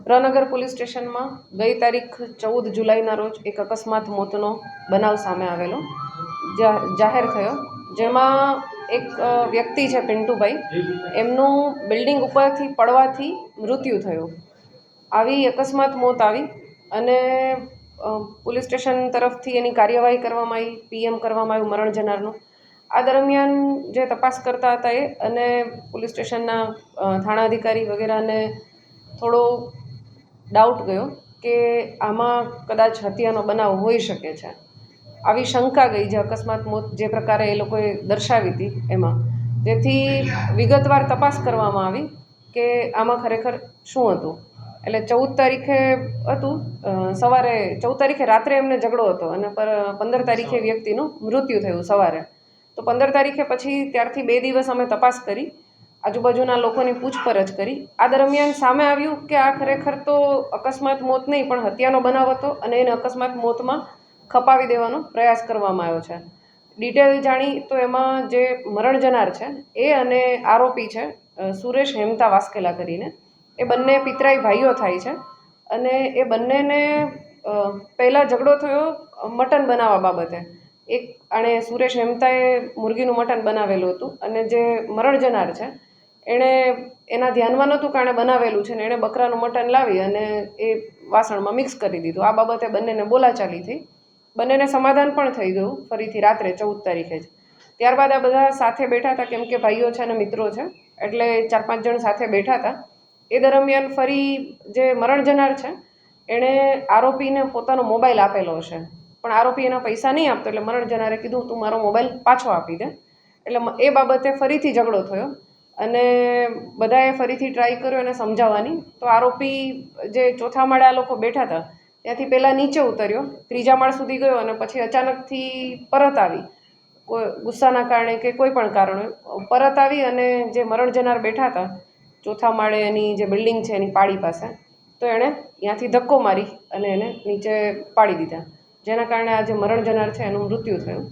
રનગર police સ્ટેશનમાં ગઈ તારીખ 14 જુલાઈના રોજ એક અકસ્માત મોતનો બનાવ સામે આવેલો જાહેર થયો, જેમાં એક વ્યક્તિ છે પિન્ટુભાઈ, એમનું બિલ્ડિંગ ઉપરથી પડવાથી મૃત્યુ થયું. આવી અકસ્માત મોત આવી અને પોલીસ સ્ટેશન તરફથી એની કાર્યવાહી કરવામાં આવી, પીએમ કરવામાં આવ્યું મરણ જનારનું. આ દરમિયાન જે તપાસ કરતા હતા એ અને પોલીસ સ્ટેશનના થાણા અધિકારી વગેરેને થોડો ડાઉટ ગયો કે આમાં કદાચ હત્યાનો બનાવ હોઈ શકે છે. આવી શંકા ગઈ, જે અકસ્માત મોત જે પ્રકારે એ લોકોએ દર્શાવી હતી એમાં, જેથી વિગતવાર તપાસ કરવામાં આવી કે આમાં ખરેખર શું હતું. એટલે 14 તારીખે હતું, સવારે 14 તારીખે રાત્રે એમને ઝઘડો હતો અને 15 તારીખે વ્યક્તિનું મૃત્યુ થયું સવારે. તો 15 તારીખે પછી ત્યારથી 2 દિવસ અમે તપાસ કરી, આજુબાજુના લોકોની પૂછપરછ કરી. આ દરમિયાન સામે આવ્યું કે આ ખરેખર તો અકસ્માત મોત નહીં પણ હત્યાનો બનાવ હતો અને એને અકસ્માત મોતમાં ખપાવી દેવાનો પ્રયાસ કરવામાં આવ્યો છે. ડિટેલ જાણી તો એમાં જે મરણ જનાર છે એ અને આરોપી છે સુરેશ હેમતા વાસ્કેલા કરીને, એ બંને પિતરાઈ ભાઈઓ થાય છે અને એ બંનેને પહેલાં ઝઘડો થયો મટન બનાવવા બાબતે. આણે સુરેશ હેમતાએ મુરગીનું મટન બનાવેલું હતું અને જે મરણ જનાર છે એણે એના ધ્યાનમાં નહોતું કે આણે બનાવેલું છે ને એણે બકરાનું મટન લાવી અને એ વાસણમાં મિક્સ કરી દીધું. આ બાબતે બંનેને બોલાચાલી થઈ, બંનેને સમાધાન પણ થઈ ગયું ફરીથી રાત્રે 14 તારીખે જ. ત્યારબાદ આ બધા સાથે બેઠા હતા, કેમ કે ભાઈઓ છે અને મિત્રો છે એટલે 4-5 જણ સાથે બેઠા હતા. એ દરમિયાન ફરી જે મરણ જનાર છે એણે આરોપીને પોતાનો મોબાઈલ આપેલો હશે, પણ આરોપી એના પૈસા નહીં આપતો એટલે મરણ જનારે કીધું તું મારો મોબાઈલ પાછો આપી દે. એટલે એ બાબતે ફરીથી ઝઘડો થયો અને બધાએ ફરીથી ટ્રાય કર્યો એને સમજાવવાની. તો આરોપી જે ચોથા માળે આ લોકો બેઠા હતા ત્યાંથી પહેલાં નીચે ઉતર્યો, 3જા માળ સુધી ગયો અને પછી અચાનકથી પરત આવી, કોઈ ગુસ્સાના કારણે કે કોઈ પણ કારણે પરત આવી અને જે મરણ જનાર બેઠા હતા ચોથા માળે એની જે બિલ્ડિંગ છે એની પાળી પાસે, તો એણે ત્યાંથી ધક્કો મારી અને એને નીચે પાડી દીધા, જેના કારણે આ જે મરણ જનાર છે એનું મૃત્યુ થયું.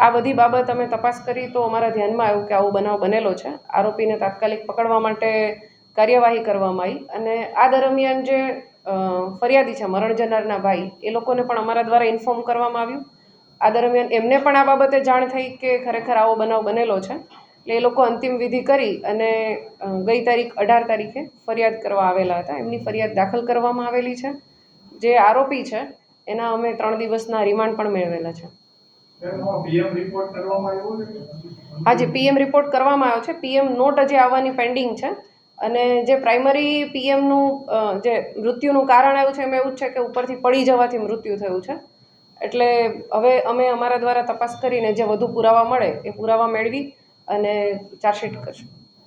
આ બધી બાબત અમે તપાસ કરી તો અમારા ધ્યાનમાં આવ્યું કે આવો બનાવ બનેલો છે. આરોપીને તાત્કાલિક પકડવા માટે કાર્યવાહી કરવામાં આવી અને આ દરમિયાન જે ફરિયાદી છે મરણ જનારના ભાઈ, એ લોકોને પણ અમારા દ્વારા ઇન્ફોર્મ કરવામાં આવ્યું. આ દરમિયાન એમને પણ આ બાબતે જાણ થઈ કે ખરેખર આવો બનાવ બનેલો છે, એટલે એ લોકો અંતિમ વિધિ કરી અને ગઈ તારીખ 18 તારીખે ફરિયાદ કરવા આવેલા હતા. એમની ફરિયાદ દાખલ કરવામાં આવેલી છે. જે આરોપી છે એના અમે 3 દિવસના રિમાન્ડ પણ મેળવેલા છે. હાજી, પીએમ રિપોર્ટ કરવામાં આવ્યો છે. પીએમ નોટ હજી આવવાની પેન્ડિંગ છે અને જે પ્રાઇમરી પીએમનું જે મૃત્યુનું કારણ આવ્યું છે એમાં એવું જ છે કે ઉપરથી પડી જવાથી મૃત્યુ થયું છે. એટલે હવે અમે અમારા દ્વારા તપાસ કરીને જે વધુ પુરાવા મળે એ પુરાવા મેળવી અને ચાર્જશીટ કરશું.